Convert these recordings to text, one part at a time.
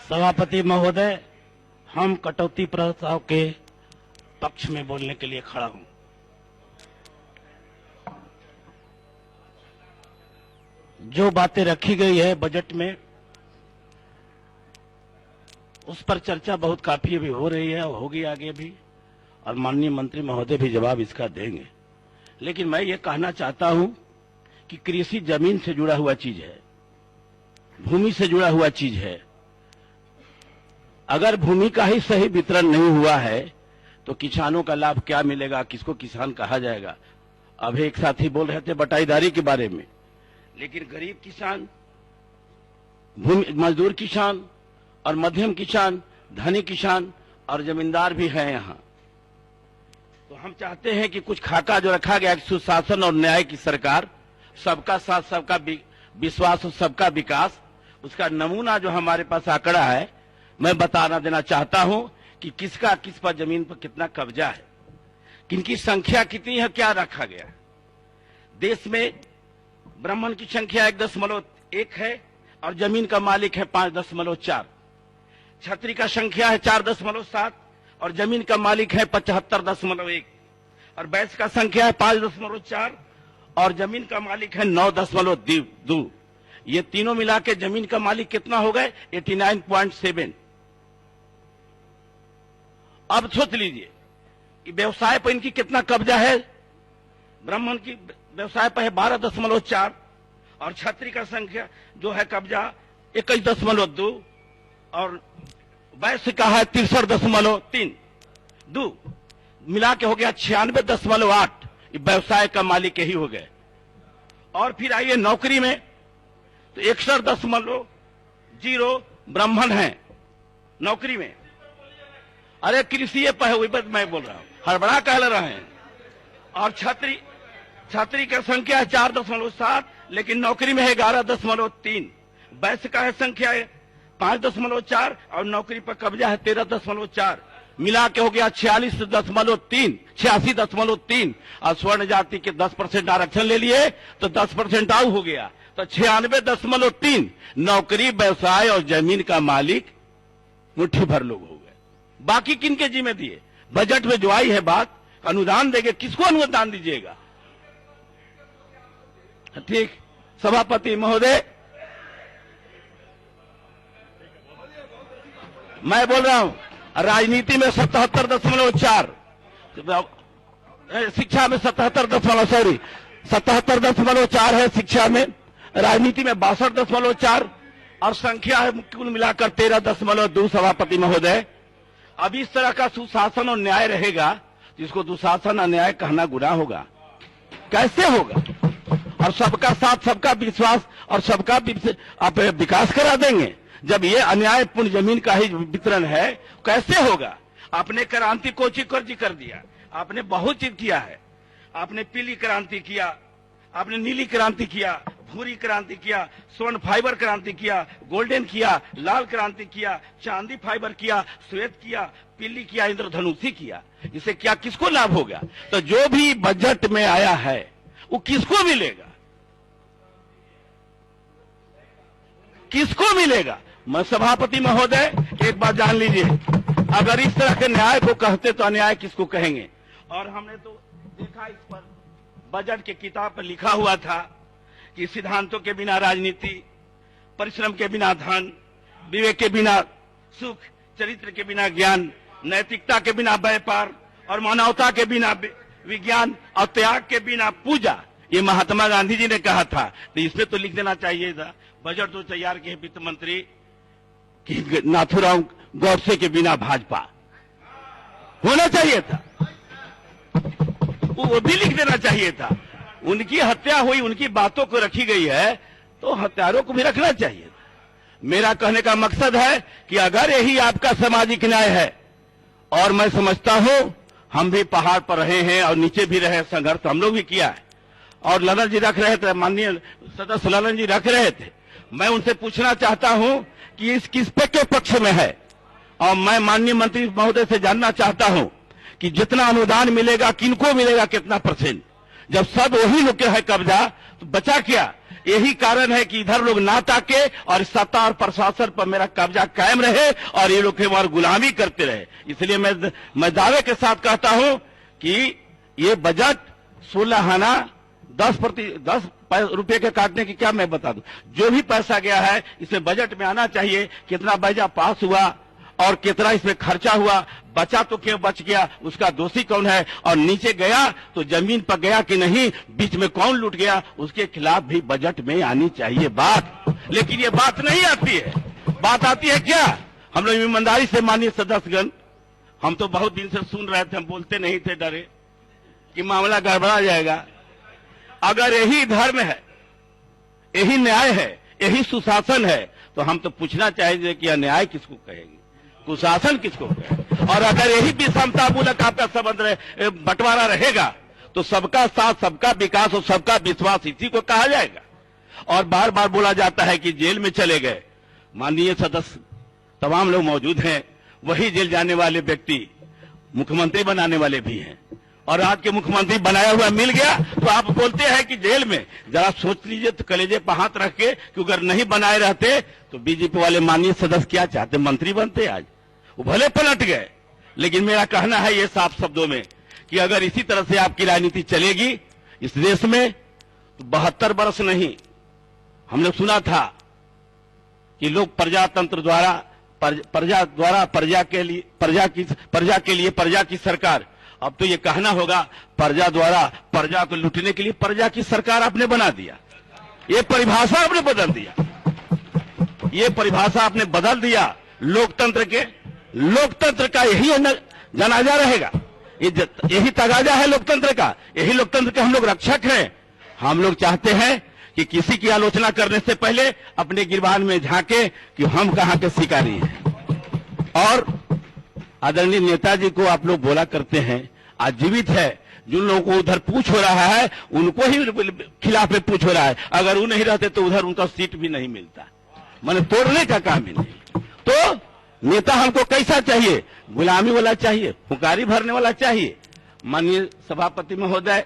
सभापति महोदय, हम कटौती प्रस्ताव के पक्ष में बोलने के लिए खड़ा हूं। जो बातें रखी गई है बजट में, उस पर चर्चा बहुत काफी अभी हो रही है और होगी आगे भी, और माननीय मंत्री महोदय भी जवाब इसका देंगे। लेकिन मैं ये कहना चाहता हूं कि कृषि जमीन से जुड़ा हुआ चीज है, भूमि से जुड़ा हुआ चीज है। अगर भूमि का ही सही वितरण नहीं हुआ है तो किसानों का लाभ क्या मिलेगा, किसको किसान कहा जाएगा। अभी एक साथी बोल रहे थे बटाईदारी के बारे में, लेकिन गरीब किसान, भूमि मजदूर किसान और मध्यम किसान, धनी किसान और जमींदार भी हैं यहाँ। तो हम चाहते हैं कि कुछ खाका जो रखा गया, सुशासन और न्याय की सरकार, सबका साथ, सबका विश्वास और सबका विकास, उसका नमूना जो हमारे पास आंकड़ा है, मैं बताना देना चाहता हूं कि किसका किस पर जमीन पर कितना कब्जा है, किनकी संख्या कितनी है, क्या रखा गया है। देश में ब्राह्मण की संख्या 1.1 है और जमीन का मालिक है 5.4। क्षत्रिय का संख्या है 4.7 और जमीन का मालिक है 75.1। और वैश्य का संख्या है 5.4 और जमीन का मालिक है 9.2। ये तीनों मिला के जमीन का मालिक कितना हो गए? 89.7। अब सोच लीजिए कि व्यवसाय पर इनकी कितना कब्जा है। ब्राह्मण की व्यवसाय पर है 12.4 और क्षत्रिय का संख्या जो है कब्जा 21.2 और वैश्य का है 63.3। मिला के हो गया 96.8। व्यवसाय का मालिक यही हो गए। और फिर आइए नौकरी में, तो 61.0 ब्राह्मण हैं नौकरी में। अरे कृषि पर मैं बोल रहा हूं, हड़बड़ा कह रहे हैं। और छात्री का संख्या है 4.7 लेकिन नौकरी में है 11.3। वैश्य का है संख्या है 5.4 और नौकरी पर कब्जा है 13.4। मिला के हो गया 86.3 और स्वर्ण जाति के 10% आरक्षण ले लिए तो 10% आउ हो गया, तो 96.3। नौकरी, व्यवसाय और जमीन का मालिक मुट्ठी भर लोग हो गए। बाकी किनके जिम्मे दिए? बजट में जो आई है बात, अनुदान देंगे, किसको अनुदान दीजिएगा? ठीक, सभापति महोदय, मैं बोल रहा हूं राजनीति में 77.4, शिक्षा में 77.4 है शिक्षा में, राजनीति में 62.4 और संख्या है कुल मिलाकर 13.2। सभापति महोदय, अब इस तरह का सुशासन और न्याय रहेगा जिसको दुशासन और न्याय कहना गुनाह होगा। कैसे होगा? और सबका साथ, सबका विश्वास और सबका आप विकास करा देंगे जब ये अन्यायपूर्ण जमीन का ही वितरण है, कैसे होगा? आपने क्रांति को चिकर्जी कर दिया, आपने बहुत चीज किया है। आपने पीली क्रांति किया, आपने नीली क्रांति किया, भूरी क्रांति किया, स्वर्ण फाइबर क्रांति किया, गोल्डन किया, लाल क्रांति किया, चांदी फाइबर किया, श्वेत किया, पीली किया, इंद्रधनुषी किया। इससे क्या किसको लाभ होगा? तो जो भी बजट में आया है वो किसको मिलेगा? किसको मिलेगा? मैं सभापति महोदय एक बात जान लीजिए, अगर इस तरह के न्याय को कहते तो अन्याय किसको कहेंगे? और हमने तो देखा, इस पर बजट के किताब पर लिखा हुआ था कि सिद्धांतों के बिना राजनीति, परिश्रम के बिना धन, विवेक के बिना सुख, चरित्र के बिना ज्ञान, नैतिकता के बिना व्यापार और मानवता के बिना विज्ञान और त्याग के बिना पूजा। ये महात्मा गांधी जी ने कहा था। तो इसमें तो लिख देना चाहिए था, बजट जो तैयार किए वित्त मंत्री कि नाथूराम गौडसे के बिना भाजपा, होना चाहिए था, वो भी लिख देना चाहिए था। उनकी हत्या हुई, उनकी बातों को रखी गई है तो हत्यारों को भी रखना चाहिए था। मेरा कहने का मकसद है कि अगर यही आपका सामाजिक न्याय है, और मैं समझता हूं हम भी पहाड़ पर रहे हैं और नीचे भी रहे, संघर्ष हम लोग भी किया है, और ललन जी रख रहे थे, माननीय सदस्य ललन जी रख रहे थे। मैं उनसे पूछना चाहता हूं कि इस किस पे के पक्ष में है, और मैं माननीय मंत्री महोदय से जानना चाहता हूं कि जितना अनुदान मिलेगा किनको मिलेगा, कितना %? जब सब वही लोग है कब्जा, तो बचा क्या? यही कारण है कि इधर लोग ना ताके और सत्ता और प्रशासन पर मेरा कब्जा कायम रहे और ये लोग हमारी गुलामी करते रहे। इसलिए मैं दावे के साथ कहता हूं कि ये बजट 16 आना 10 रुपए के काटने की क्या मैं बता दूं। जो भी पैसा गया है इसमें बजट में आना चाहिए, कितना बजट पास हुआ और कितना इसमें खर्चा हुआ, बचा तो क्यों बच गया, उसका दोषी कौन है, और नीचे गया तो जमीन पर गया कि नहीं, बीच में कौन लूट गया, उसके खिलाफ भी बजट में आनी चाहिए बात। लेकिन ये बात नहीं आती है। बात आती है क्या, हम लोग ईमानदारी से माननीय सदस्यगण, हम तो बहुत दिन से सुन रहे थे, हम बोलते नहीं थे, डरे कि मामला गड़बड़ा जाएगा। अगर यही धर्म है, यही न्याय है, यही सुशासन है, तो हम तो पूछना चाहेंगे कि अन्याय किसको कहेंगे, कुशासन किसको कहेंगे। और अगर यही विषमता मूलक आपका संबंध बंटवारा रहेगा तो सबका साथ, सबका विकास और सबका विश्वास इसी को कहा जाएगा। और बार बार बोला जाता है कि जेल में चले गए, माननीय सदस्य तमाम लोग मौजूद हैं, वही जेल जाने वाले व्यक्ति मुख्यमंत्री बनाने वाले भी हैं, और आज के मुख्यमंत्री बनाया हुआ मिल गया तो आप बोलते हैं कि जेल में। जरा सोच लीजिए तो कलेजे पर हाथ रख के कि अगर नहीं बनाए रहते तो बीजेपी वाले माननीय सदस्य क्या चाहते, मंत्री बनते आज। वो भले पलट गए, लेकिन मेरा कहना है ये साफ शब्दों में कि अगर इसी तरह से आपकी राजनीति चलेगी इस देश में तो 72 वर्ष नहीं, हमने सुना था कि लोग प्रजातंत्र द्वारा प्रजा की सरकार, अब तो ये कहना होगा प्रजा द्वारा प्रजा को लूटने के लिए प्रजा की सरकार आपने बना दिया। ये परिभाषा आपने बदल दिया, ये परिभाषा आपने बदल दिया। लोकतंत्र का यही जनाजा रहेगा, यही तगाजा है लोकतंत्र का, यही लोकतंत्र के हम लोग रक्षक हैं। हम लोग चाहते हैं कि किसी की आलोचना करने से पहले अपने गिरबान में झांके कि हम कहां के शिकारी हैं। और आदरणीय नेताजी को आप लोग बोला करते हैं, आज जीवित है, जिन लोगों को उधर पूछ हो रहा है उनको ही खिलाफ में पूछ हो रहा है। अगर वो नहीं रहते तो उधर उनका सीट भी नहीं मिलता, मैंने तोड़ने का काम ही नहीं। तो नेता हमको कैसा चाहिए, गुलामी वाला चाहिए, फुकारी भरने वाला चाहिए। माननीय सभापति महोदय,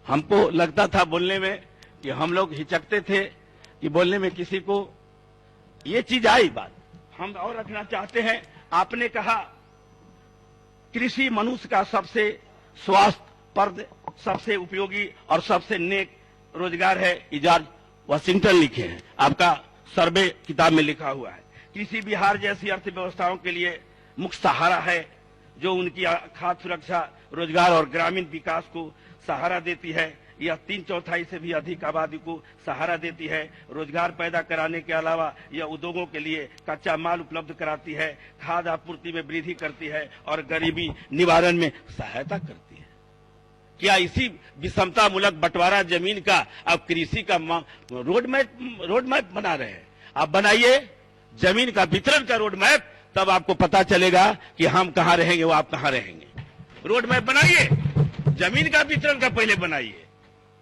हमको लगता था बोलने में कि हम लोग हिचकते थे कि बोलने में किसी को ये चीज आई बात हम और रखना चाहते हैं। आपने कहा कृषि मनुष्य का सबसे स्वास्थ्यप्रद, सबसे उपयोगी और सबसे नेक रोजगार है, जॉर्ज वाशिंगटन लिखे हैं, आपका सर्वे किताब में लिखा हुआ है। कृषि बिहार जैसी अर्थव्यवस्थाओं के लिए मुख्य सहारा है, जो उनकी खाद्य सुरक्षा, रोजगार और ग्रामीण विकास को सहारा देती है। यह 3/4 से भी अधिक आबादी को सहारा देती है। रोजगार पैदा कराने के अलावा यह उद्योगों के लिए कच्चा माल उपलब्ध कराती है, खाद्य आपूर्ति में वृद्धि करती है और गरीबी निवारण में सहायता करती है। क्या इसी विषमता मूलक बंटवारा जमीन का अब कृषि का रोड मैप बना रहे हैं? आप बनाइए जमीन का वितरण का रोड मैप, तब आपको पता चलेगा कि हम कहां रहेंगे, वो आप कहां रहेंगे। रोड मैप बनाइए, जमीन का वितरण का पहले बनाइए।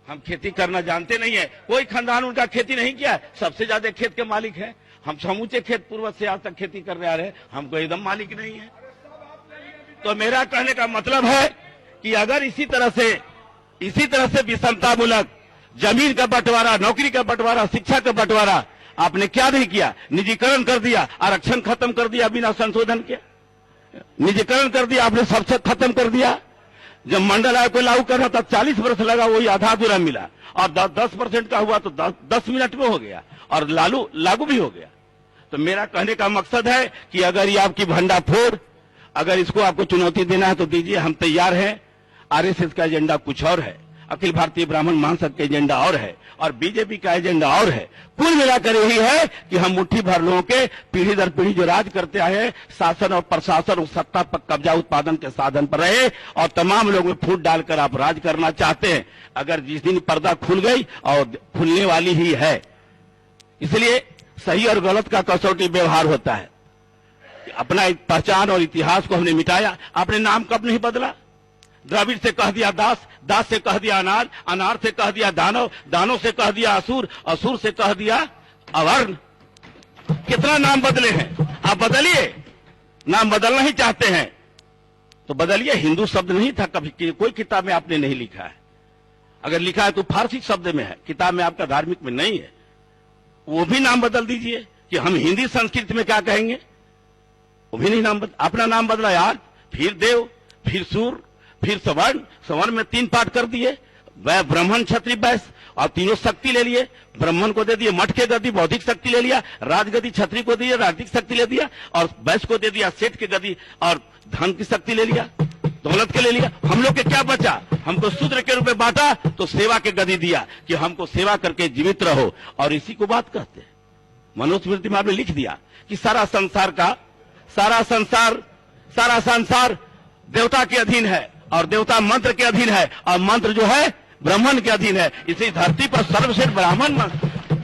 हम खेती करना जानते नहीं है, कोई खानदान उनका खेती नहीं किया है, सबसे ज्यादा खेत के मालिक है। हम समूचे खेत पूर्वज से आज तक खेती कर रहे हैं, हमको एकदम मालिक नहीं है। तो मेरा कहने का मतलब है कि अगर इसी तरह से विषमता मूलक जमीन का बंटवारा, नौकरी का बंटवारा, शिक्षा का बंटवारा आपने क्या नहीं किया, निजीकरण कर दिया, आरक्षण खत्म कर दिया बिना संशोधन के, निजीकरण कर दिया आपने, सबसे खत्म कर दिया। जब मंडल आयोग को लागू कर रहा था 40 वर्ष लगा, वही आधा अधूरा मिला, और 10% का हुआ तो 10 मिनट में हो गया और लागू भी हो गया। तो मेरा कहने का मकसद है कि अगर ये आपकी भंडाफोड़, अगर इसको आपको चुनौती देना है तो दीजिए, हम तैयार हैं। आरएसएस का एजेंडा कुछ और है, अखिल भारतीय ब्राह्मण महासंघ का एजेंडा और है, और बीजेपी का एजेंडा और है। कुल मिलाकर यही है कि हम मुट्ठी भर लोगों के पीढ़ी दर पीढ़ी जो राज करते आए, शासन और प्रशासन और सत्ता पर कब्जा उत्पादन के साधन पर रहे, और तमाम लोगों में फूट डालकर आप राज करना चाहते हैं। अगर जिस दिन पर्दा खुल गई, और खुलने वाली ही है, इसलिए सही और गलत का कसौटी व्यवहार होता है। अपना पहचान और इतिहास को हमने मिटाया। आपने नाम कब नहीं बदला? द्रविड़ से कह दिया दास, दास से कह दिया अनार, अनार से कह दिया दानव, दानव से कह दिया असुर, असुर से कह दिया अवर्ण। कितना नाम बदले हैं? आप बदलिए, नाम बदलना ही चाहते हैं तो बदलिए। हिंदू शब्द नहीं था कभी, कोई किताब में आपने नहीं लिखा है। अगर लिखा है तो फारसी शब्द में है, किताब में आपका धार्मिक में नहीं है, वो भी नाम बदल दीजिए कि हम हिंदी संस्कृत में क्या कहेंगे, वो भी नहीं नाम अपना नाम बदला यार। फिर देव, फिर सूर, फिर सवर्ण, सवर्ण में 3 पार्ट कर दिए, वह ब्राह्मण क्षत्रिय वैश्य, और तीनों शक्ति ले लिए। ब्राह्मण को दे दिए मठ के गति, बौद्धिक शक्ति ले लिया, राजगति क्षत्रिय को दिया, राजनीतिक शक्ति ले दिया, और वैश्य को दे दिया सेठ के गति और धन की शक्ति ले लिया, दौलत के ले लिया। हम लोग के क्या बचा, हमको शूद्र के रूप में बांटा तो सेवा के गति दिया कि हमको सेवा करके जीवित रहो, और इसी को बात कहते हैं। मनुस्मृति में आपने लिख दिया कि सारा संसार देवता के अधीन है, और देवता मंत्र के अधीन है, और मंत्र जो है ब्राह्मण के अधीन है। इसी धरती पर सर्वश्रेष्ठ ब्राह्मण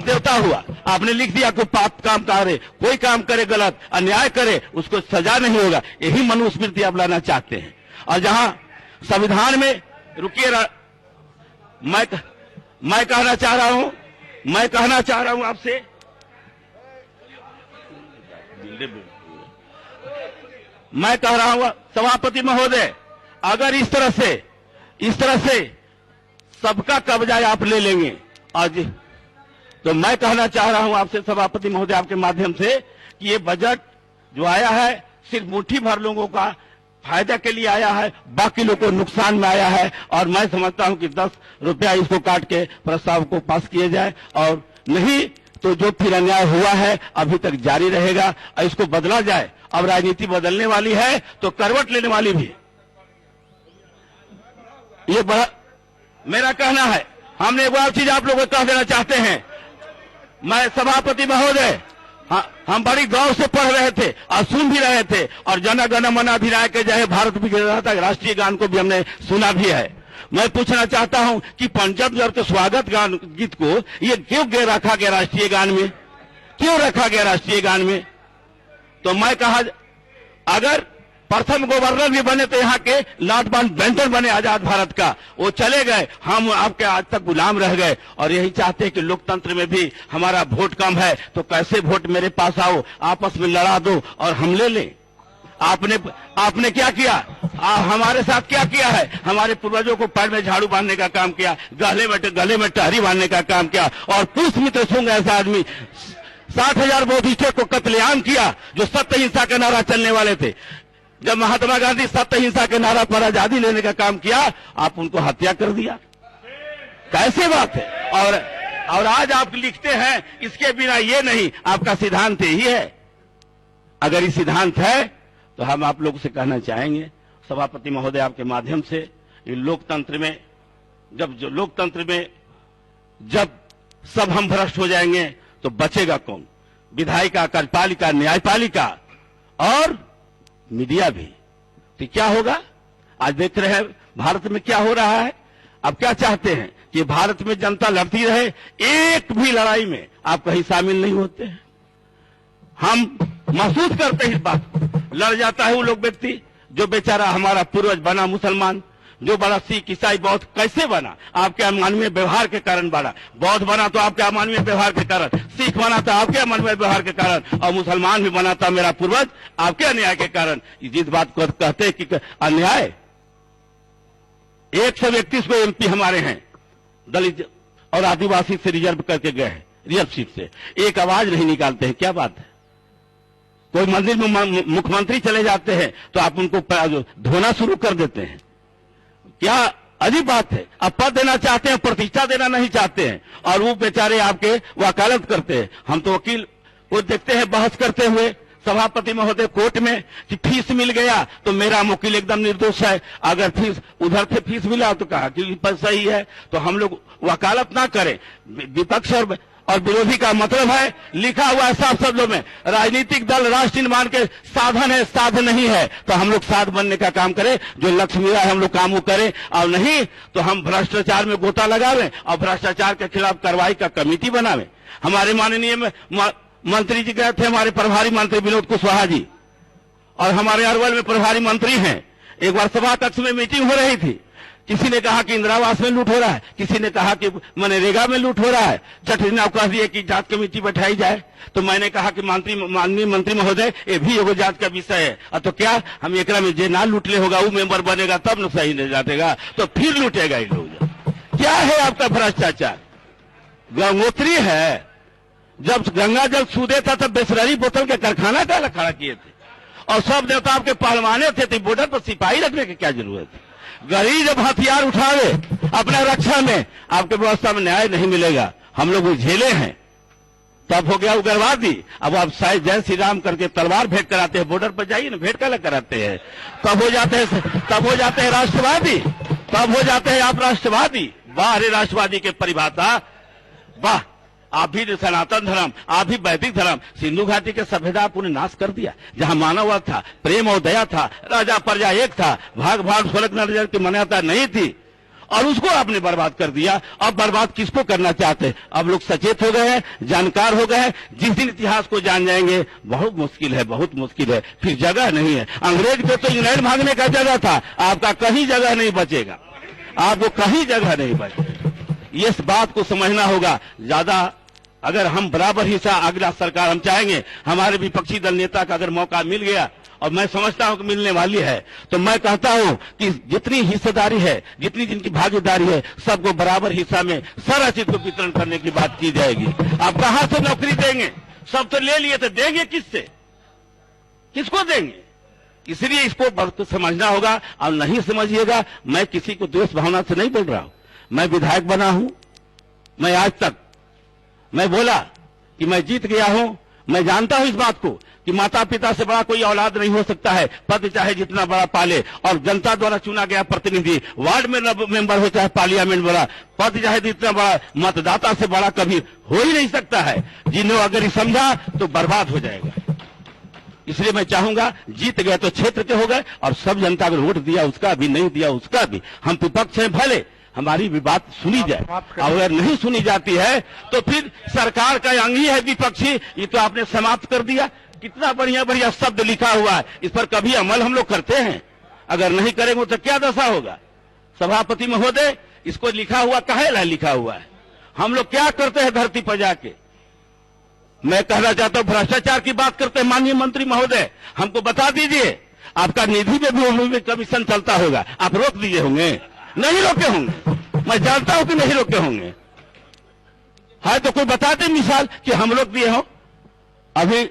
देवता हुआ। आपने लिख दिया कोई पाप काम करे, कोई काम करे गलत, अन्याय करे, उसको सजा नहीं होगा। यही मनुस्मृति आप लाना चाहते हैं। और जहां संविधान में, रुकिए, मैं कहना चाह रहा हूं आपसे, मैं कह रहा हूं सभापति महोदय, अगर इस तरह से सबका कब्जा आप ले लेंगे आज, तो मैं कहना चाह रहा हूं आपसे सभापति महोदय आपके माध्यम से कि ये बजट जो आया है सिर्फ मुट्ठी भर लोगों का फायदा के लिए आया है, बाकी लोगों को नुकसान में आया है। और मैं समझता हूं कि 10 रुपया इसको काट के प्रस्ताव को पास किया जाए, और नहीं तो जो फिर अन्याय हुआ है अभी तक जारी रहेगा, और इसको बदला जाए। अब राजनीति बदलने वाली है तो करवट लेने वाली भी, ये बड़ा मेरा कहना है। हमने एक और चीज आप लोगों को कह देना चाहते हैं, मैं सभापति महोदय, हम बड़ी गौर से पढ़ रहे थे और सुन भी रहे थे, और जन गण मन अधिनायक जय भारत विजय राष्ट्रीय गान को भी हमने सुना भी है। मैं पूछना चाहता हूं कि पंजाब जब के स्वागत गान गीत को ये क्यों रखा गया राष्ट्रीय गान में, क्यों रखा गया राष्ट्रीय गान में? तो मैं कहा, अगर प्रथम गवर्नर भी बने तो यहाँ के लॉर्ड माउंटबेटन बने आजाद भारत का, वो चले गए, हम आपके आज तक गुलाम रह गए। और यही चाहते हैं कि लोकतंत्र में भी हमारा वोट कम है, तो कैसे वोट मेरे पास आओ, आपस में लड़ा दो और हम ले लें। आपने क्या किया, हमारे साथ क्या किया है? हमारे पूर्वजों को पैर में झाड़ू बांधने का काम किया, गले में टहरी बांधने का काम किया, और पुष्प मित्र सुंग ऐसा आदमी 60,000 बौद्धिस्टों को कत्लेआम किया जो सत्य हिंसा का नारा चलने वाले थे। जब महात्मा गांधी सत्य हिंसा के नारा पर आजादी लेने का काम किया, आप उनको हत्या कर दिया, कैसे बात है? और आज आप लिखते हैं इसके बिना ये नहीं, आपका सिद्धांत यही है। अगर ये सिद्धांत है तो हम आप लोगों से कहना चाहेंगे सभापति महोदय आपके माध्यम से, लोकतंत्र में जब सब हम भ्रष्ट हो जाएंगे तो बचेगा कौन? विधायिका, कार्यपालिका, न्यायपालिका और मीडिया भी। तो क्या होगा? आज देख रहे हैं भारत में क्या हो रहा है। अब क्या चाहते हैं कि भारत में जनता लड़ती रहे, एक भी लड़ाई में आप कहीं शामिल नहीं होते हैं। हम महसूस करते हैं इस बात को। लड़ जाता है वो लोग व्यक्ति जो बेचारा हमारा पूर्वज बना मुसलमान, जो बड़ा सिख ईसाई बौद्ध कैसे बना? आपके अमानवीय व्यवहार के कारण बना। बौद्ध बना तो आपके अमानवीय व्यवहार के कारण, सिख बना था आपके अमानवीय व्यवहार के कारण, और मुसलमान भी बना था मेरा पूर्वज आपके अन्याय के कारण। जिस बात को कहते हैं कि अन्याय, 131 को एमपी हमारे हैं दलित और आदिवासी से रिजर्व करके गए हैं, रिजर्व सीट से, एक आवाज नहीं निकालते हैं। क्या बात है? कोई मंदिर में मुख्यमंत्री चले जाते हैं तो आप उनको धोना शुरू कर देते हैं। क्या अजीब बात है। अब पद देना चाहते हैं, प्रतिष्ठा देना नहीं चाहते हैं, और वो बेचारे आपके वकालत करते हैं। हम तो वकील को देखते हैं बहस करते हुए सभापति महोदय कोर्ट में कि फीस मिल गया तो मेरा वकील एकदम निर्दोष है, अगर फीस उधर से फीस मिला तो कहा कि पैसा ही है। तो हम लोग वकालत ना करें। विपक्ष और विरोधी का मतलब है, लिखा हुआ है साफ शब्दों में, राजनीतिक दल राष्ट्र निर्माण के साधन है, साधन नहीं है। तो हम लोग साध बनने का काम करें, जो लक्ष्य मिला है हम लोग काम वो करें, और नहीं तो हम भ्रष्टाचार में गोता लगावें और भ्रष्टाचार के खिलाफ कार्रवाई का कमेटी बनावें। हमारे माननीय मंत्री जी गए थे, हमारे प्रभारी मंत्री विनोद कुशवाहा जी, और हमारे अरवल में प्रभारी मंत्री हैं। एक बार सभा कक्ष में मीटिंग हो रही थी, किसी ने कहा कि इंदिरा आवास में लूट हो रहा है, किसी ने कहा कि मनरेगा में लूट हो रहा है। चटना कह दिए कि जांच कमेटी बैठाई जाए। तो मैंने कहा कि माननीय मंत्री महोदय, ये भी एगो जांच का विषय है। तो क्या हम एकरा में जे ना लूटले होगा वो मेंबर बनेगा तब न सही नहीं जातेगा, तो फिर लूटेगा ये लोग। क्या है आपका भ्रष्टाचार? गंगोत्री है, जब गंगा जल सूदे था तब बिसलरी बोतल के कारखाना का खड़ा किए थे, और सब देवता आपके पहलवाने थे, तो बॉर्डर पर सिपाही रखने की क्या जरूरत है? गरीब जब हथियार उठावे अपना रक्षा में, आपके व्यवस्था में न्याय नहीं मिलेगा। हम लोग झेले हैं, तब हो गया उग्रवादी। अब आप शायद जय श्री राम करके तलवार भेंट कराते हैं, बॉर्डर पर जाइए ना, भेंट कला कराते हैं, तब हो जाते हैं राष्ट्रवादी, तब हो जाते हैं आप राष्ट्रवादी। वाह रे राष्ट्रवादी के परिभाषा, वाह! आप भी सनातन धर्म, आप भी वैदिक धर्म, सिंधु घाटी के सभ्यता पूर्ण नाश कर दिया। जहां मानवता था, प्रेम और दया था, राजा प्रजा एक था, भाग भाग स्वर्ग नरक की मान्यता नहीं थी, और उसको आपने बर्बाद कर दिया। अब बर्बाद किसको करना चाहते हैं? अब लोग सचेत हो गए हैं, जानकार हो गए हैं। जिस दिन इतिहास को जान जाएंगे, बहुत मुश्किल है, बहुत मुश्किल है, फिर जगह नहीं है। अंग्रेज पे तो इंग्लैंड भागने का जगह था, आपका कहीं जगह नहीं बचेगा, आपको कहीं जगह नहीं बचेगा। इस बात को समझना होगा। ज्यादा अगर हम बराबर हिस्सा अगला सरकार हम चाहेंगे, हमारे विपक्षी दल नेता का अगर मौका मिल गया, और मैं समझता हूं कि मिलने वाली है, तो मैं कहता हूं कि जितनी हिस्सेदारी है, जितनी जिनकी भागीदारी है, सबको बराबर हिस्सा में सरअचित को वितरण करने की बात की जाएगी। आप कहां से नौकरी देंगे? सब तो ले लिए, तो देंगे किससे? किसको देंगे? इसलिए इसको समझना होगा, और नहीं समझिएगा, मैं किसी को द्वेष भावना से नहीं बोल रहा हूं। मैं विधायक बना हूं, मैं आज तक मैं बोला कि मैं जीत गया हूं। मैं जानता हूं इस बात को कि माता पिता से बड़ा कोई औलाद नहीं हो सकता है। पति चाहे जितना बड़ा पाले, और जनता द्वारा चुना गया प्रतिनिधि, वार्ड में मेंबर हो चाहे पार्लियामेंट बड़ा, पति चाहे जितना बड़ा, मतदाता से बड़ा कभी हो ही नहीं सकता है। जिन्होंने अगर ये समझा तो बर्बाद हो जाएगा। इसलिए मैं चाहूंगा, जीत गए तो क्षेत्र के हो गए, और सब जनता को वोट दिया उसका भी, नहीं दिया उसका भी। हम विपक्ष हैं, भले हमारी भी बात सुनी जाए, अगर नहीं सुनी जाती है तो फिर सरकार का अंग ही है विपक्षी। ये तो आपने समाप्त कर दिया। कितना बढ़िया बढ़िया शब्द लिखा हुआ है, इस पर कभी अमल हम लोग करते हैं? अगर नहीं करेंगे तो क्या दशा होगा? सभापति महोदय, इसको लिखा हुआ काहे ला लिखा हुआ है? हम लोग क्या करते हैं धरती पर जाके? मैं कहना चाहता हूं, भ्रष्टाचार की बात करते हैं माननीय मंत्री महोदय, हमको बता दीजिए। आपका निधि में भी कमीशन चलता होगा, आप रोक दिए होंगे? नहीं रोके होंगे, मैं जानता हूं कि नहीं रोके होंगे। है तो कोई बता दे मिसाल कि हम रोक दिए हो। अभी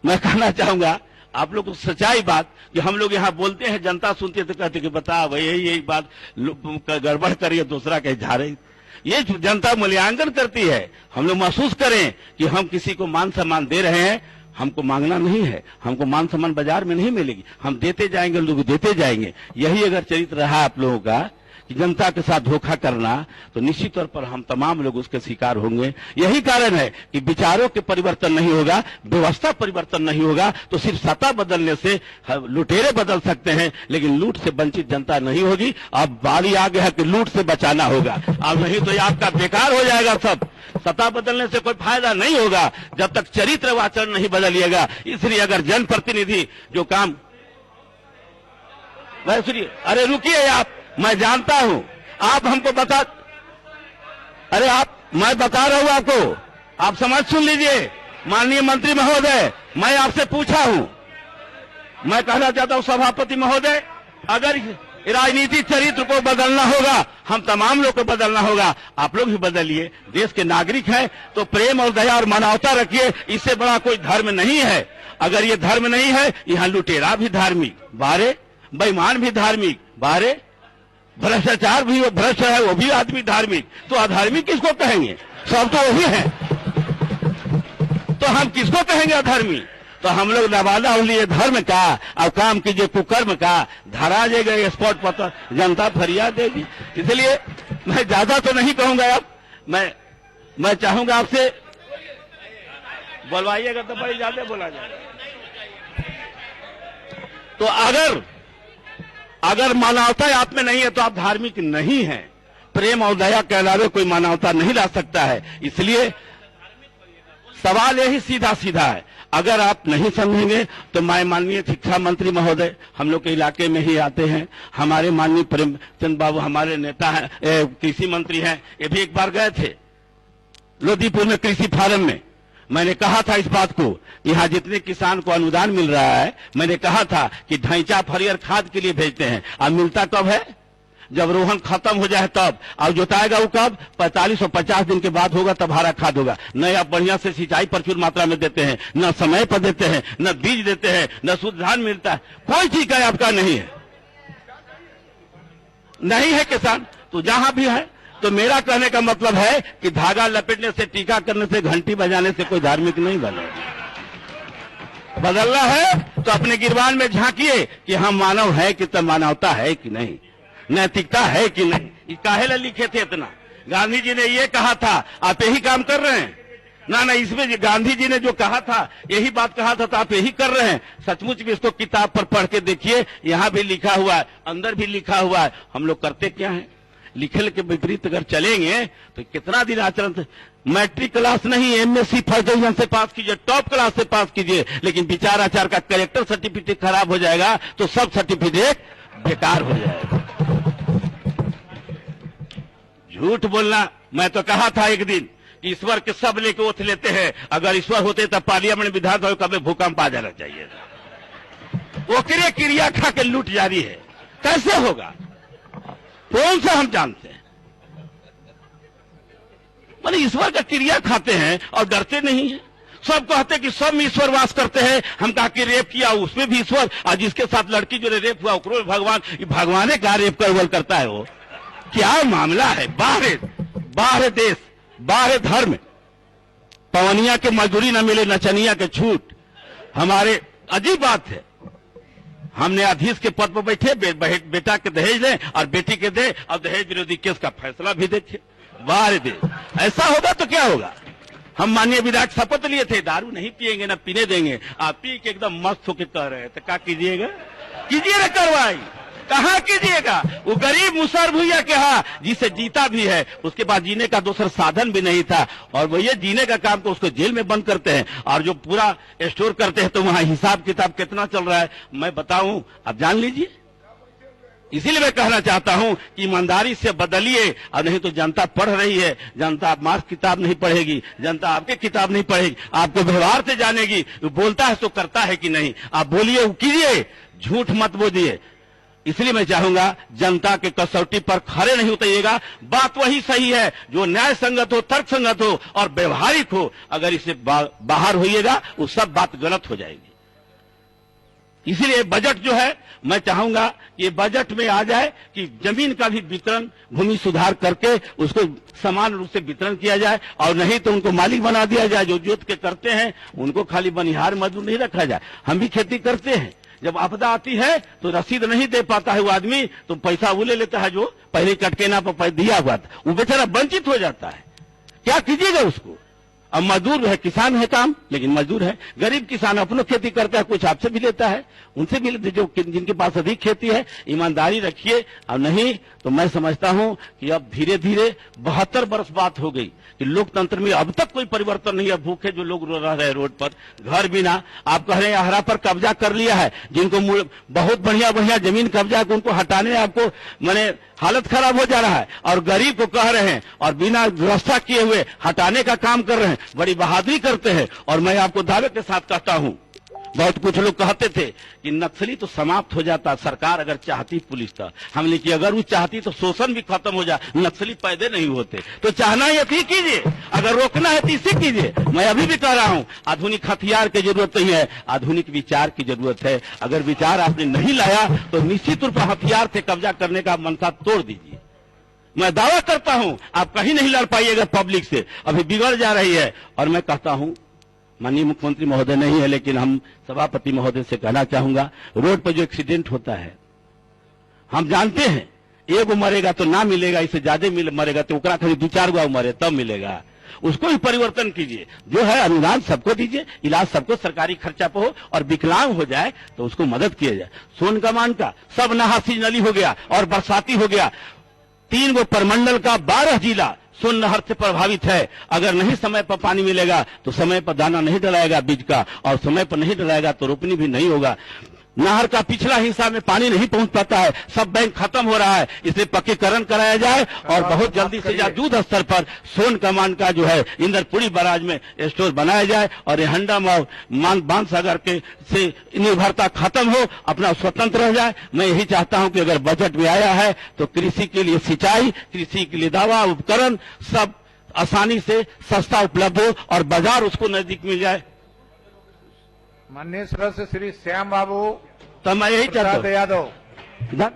मैं कहना चाहूंगा आप लोग को सच्चाई बात कि हम लोग यहाँ बोलते हैं, जनता सुनती है तो कहते कि बता भाई यही बात गड़बड़ करिए, दूसरा कहीं झाड़े। ये जनता मूल्यांकन करती है। हम लोग महसूस करें कि हम किसी को मान सम्मान दे रहे हैं। हमको मांगना नहीं है, हमको मान सम्मान बाजार में नहीं मिलेगी, हम देते जाएंगे, लोग देते जाएंगे। यही अगर चरित्र रहा आप लोगों का कि जनता के साथ धोखा करना, तो निश्चित तौर पर हम तमाम लोग उसके शिकार होंगे। यही कारण है कि विचारों के परिवर्तन नहीं होगा, व्यवस्था परिवर्तन नहीं होगा, तो सिर्फ सत्ता बदलने से लुटेरे बदल सकते हैं, लेकिन लूट से वंचित जनता नहीं होगी। अब बारी आ गया है कि लूट से बचाना होगा, अब नहीं तो ये आपका बेकार हो जाएगा। सब सत्ता बदलने से कोई फायदा नहीं होगा जब तक चरित्र व आचरण नहीं बदलिएगा। इसलिए अगर जनप्रतिनिधि जो काम, सुनिए, अरे रुकिए आप, मैं जानता हूं आप हमको बता, अरे आप, मैं बता रहा हूं आपको, आप समझ सुन लीजिए। माननीय मंत्री महोदय, मैं आपसे पूछा हूं, मैं कहना चाहता हूं सभापति महोदय, अगर राजनीतिक चरित्र को बदलना होगा, हम तमाम लोग को बदलना होगा, आप लोग भी बदलिए। देश के नागरिक हैं तो प्रेम और दया और मानवता रखिए, इससे बड़ा कोई धर्म नहीं है। अगर ये धर्म नहीं है, यहाँ लुटेरा भी धार्मिक बारे, बेईमान भी धार्मिक बारे, भ्रष्टाचार भी भ्रष्ट है वो भी आदमी धार्मिक, तो अधार्मिक किसको कहेंगे? सब तो वही है, तो हम किसको कहेंगे अधर्मी? तो हम लोग नवादा लिए धर्म का और काम कीजिए कुकर्म का, धरा जाएगा स्पॉट पर, जनता फरियाद देगी। इसलिए मैं ज्यादा तो नहीं कहूंगा। अब मैं चाहूंगा आपसे, बोलवाइएगा तो बड़ी ज्यादा बोला जाएगा। तो अगर मानवता आप में नहीं है तो आप धार्मिक नहीं हैं। प्रेम और दया के अलावा कोई मानवता नहीं ला सकता है। इसलिए सवाल यही सीधा सीधा है, अगर आप नहीं समझेंगे तो मैं माननीय शिक्षा मंत्री महोदय हम लोग के इलाके में ही आते हैं, हमारे माननीय प्रेमचंद बाबू हमारे नेता हैं, कृषि मंत्री हैं, ये भी एक बार गए थे लोधीपुर में कृषि फार्म में। मैंने कहा था इस बात को, यहाँ जितने किसान को अनुदान मिल रहा है, मैंने कहा था कि ढैंचा फरियर खाद के लिए भेजते हैं, अब मिलता कब है? जब रोहन खत्म हो जाए तब, और जोताएगा वो कब? 45 और 50 दिन के बाद होगा, तब हरा खाद होगा। न आप बढ़िया से सिंचाई प्रचुर मात्रा में देते हैं, न समय पर देते हैं, न बीज देते हैं, न शुद्ध धान मिलता है, कोई चीज का आपका नहीं है, नहीं है किसान। तो जहां भी है, तो मेरा कहने का मतलब है कि धागा लपेटने से, टीका करने से, घंटी बजाने से कोई धार्मिक नहीं बनेगा। बदलना है तो अपने गिरबान में झांकिए कि हम मानव है कि तब मानवता है कि नहीं, नैतिकता है कि नहीं। ये काहे ला लिखे थे इतना? गांधी जी ने ये कहा था, आप यही काम कर रहे हैं ना? इसमें गांधी जी ने जो कहा था, यही बात कहा था, तो आप यही कर रहे हैं। सचमुच भी इसको किताब पर पढ़ के देखिए, यहाँ भी लिखा हुआ है, अंदर भी लिखा हुआ है। हम लोग करते क्या है? लिखल के विपरीत अगर चलेंगे तो कितना दिन आचरण। मैट्रिक क्लास नहीं, एमएससी फर्स्ट डिवीजन से पास कीजिए, टॉप क्लास से पास कीजिए, लेकिन विचार आचार का कैरेक्टर सर्टिफिकेट खराब हो जाएगा तो सब सर्टिफिकेट बेकार हो जाएगा। झूठ बोलना, मैं तो कहा था एक दिन, ईश्वर के सब लेके ओथ लेते हैं, अगर ईश्वर होते तब पार्लियामेंट विधानसभा कभी भूकंप आ जाना चाहिए था। ओकरे क्रिया खा के लूट जारी है, कैसे होगा? कौन सा हम जानते हैं? माने ईश्वर का क्रिया खाते हैं और डरते नहीं है। सब कहते कि सब में ईश्वर वास करते हैं। हम कहा कि रेप किया उसमें भी ईश्वर, और जिसके साथ लड़की जो रेप हुआ उसको भगवान, भगवान का रेप करता है वो? क्या मामला है? बाहर देश, बाहर धर्म, पवनिया के मजदूरी न मिले, नचनिया के छूट। हमारे अजीब बात है, हमने अधीश के पद पर बैठे, बेटा के दहेज लें और बेटी के दे, और दहेज विरोधी केस का फैसला भी देखे। बाहर देश ऐसा होगा तो क्या होगा? हम माननीय विधायक शपथ लिए थे, दारू नहीं पिएंगे, ना पीने देंगे। आप पी के एकदम मस्त होकर कह रहे हैं, तो क्या कीजिएगा? कीजिए ना कार्रवाई, कहाँ कीजिएगा? वो गरीब मुसहर भुइया के यहाँ, जिसे जीता भी है, उसके बाद जीने का दूसरा साधन भी नहीं था, और वो ये जीने का काम को उसको जेल में बंद करते हैं, और जो पूरा स्टोर करते हैं तो वहां हिसाब किताब कितना चल रहा है मैं बताऊं, आप जान लीजिए। इसीलिए मैं कहना चाहता हूं कि ईमानदारी से बदलिए, और नहीं तो जनता पढ़ रही है, जनता मार्क्स किताब नहीं पढ़ेगी, जनता आपके किताब नहीं पढ़ेगी, आपको व्यवहार से जानेगी। बोलता है तो करता है कि नहीं, आप बोलिए, कीजिए, झूठ मत बोलिए। इसलिए मैं चाहूंगा जनता के कसौटी पर खड़े नहीं उतरिएगा। बात वही सही है जो न्याय संगत हो, तर्क संगत हो और व्यवहारिक हो। अगर इससे बाहर होइएगा वो सब बात गलत हो जाएगी। इसीलिए बजट जो है, मैं चाहूंगा कि बजट में आ जाए कि जमीन का भी वितरण, भूमि सुधार करके उसको समान रूप से वितरण किया जाए, और नहीं तो उनको मालिक बना दिया जाए। जो जोत के करते हैं उनको खाली बनिहार मजदूर नहीं रखा जाए। हम भी खेती करते हैं, जब आपदा आती है तो रसीद नहीं दे पाता है वो आदमी, तो पैसा वो ले लेता है जो पहले कटकेना पर दिया हुआ था, वो बेचारा वंचित हो जाता है। क्या कीजिएगा उसको? अब मजदूर है, किसान है काम, लेकिन मजदूर है। गरीब किसान अपनों खेती करता है, कुछ आपसे भी लेता है, उनसे भी लेते, जो जिनके पास अधिक खेती है। ईमानदारी रखिए, और नहीं तो मैं समझता हूं कि अब धीरे धीरे 72 वर्ष बात हो गई कि लोकतंत्र में अब तक कोई परिवर्तन नहीं है। भूखे जो लोग रह रहे रोड पर, घर बिना। आप कह रहे हैं हरा पर कब्जा कर लिया है, जिनको बहुत बढ़िया बढ़िया जमीन कब्जा है उनको हटाने आपको माने हालत खराब हो जा रहा है, और गरीब को कह रहे हैं और बिना व्यवस्था किए हुए हटाने का काम कर रहे हैं। बड़ी बहादुरी करते हैं। और मैं आपको दावे के साथ कहता हूं, बहुत कुछ लोग कहते थे कि नक्सली तो समाप्त हो जाता सरकार अगर चाहती, पुलिस था। हमने कि अगर वो चाहती तो शोषण भी खत्म हो जाए, नक्सली पैदा नहीं होते। तो चाहना है यही कीजिए, अगर रोकना है तो इसे कीजिए। मैं अभी भी कह रहा हूं, आधुनिक हथियार की जरूरत नहीं है, आधुनिक विचार की जरूरत है। अगर विचार आपने नहीं लाया तो निश्चित रूप से हथियार से कब्जा करने का मनसा तोड़ दीजिए। मैं दावा करता हूं आप कहीं नहीं लड़ पाइएगा पब्लिक से, अभी बिगड़ जा रही है। और मैं कहता हूं, माननीय मुख्यमंत्री महोदय नहीं है, लेकिन हम सभापति महोदय से कहना चाहूंगा, रोड पर जो एक्सीडेंट होता है, हम जानते हैं एगो मरेगा तो ना मिलेगा, इससे ज्यादा मरेगा तो ओकरा खाली 2-4 गो मरे तब मिलेगा। उसको भी परिवर्तन कीजिए, जो है अनुदान सबको दीजिए, इलाज सबको सरकारी खर्चा पे हो, और विकलांग हो जाए तो उसको मदद किया जाए। सोन कमान का सब नहासी नली हो गया और बरसाती हो गया। 3 गो परमंडल का 12 जिला सोन नहर से प्रभावित है। अगर नहीं समय पर पानी मिलेगा तो समय पर दाना नहीं डलाएगा बीज का, और समय पर नहीं डलाएगा तो रोपनी भी नहीं होगा। नहर का पिछला हिस्सा में पानी नहीं पहुंच पाता है, सब बैंक खत्म हो रहा है, इसलिए पक्कीकरण कराया जाए और बहुत जल्दी से युद्ध स्तर पर सोन कमान का जो है इंदरपुरी बराज में स्टोर बनाया जाए और हंडम और बांध सागर के से निर्भरता खत्म हो, अपना स्वतंत्र रह जाए। मैं यही चाहता हूं कि अगर बजट में आया है तो कृषि के लिए सिंचाई, कृषि के लिए दवा उपकरण सब आसानी से सस्ता उपलब्ध हो और बाजार उसको नजदीक मिल जाए। माननीय सदस्य श्री श्याम बाबू तो मैं यही चाहता प्रसाद यादव। हूं।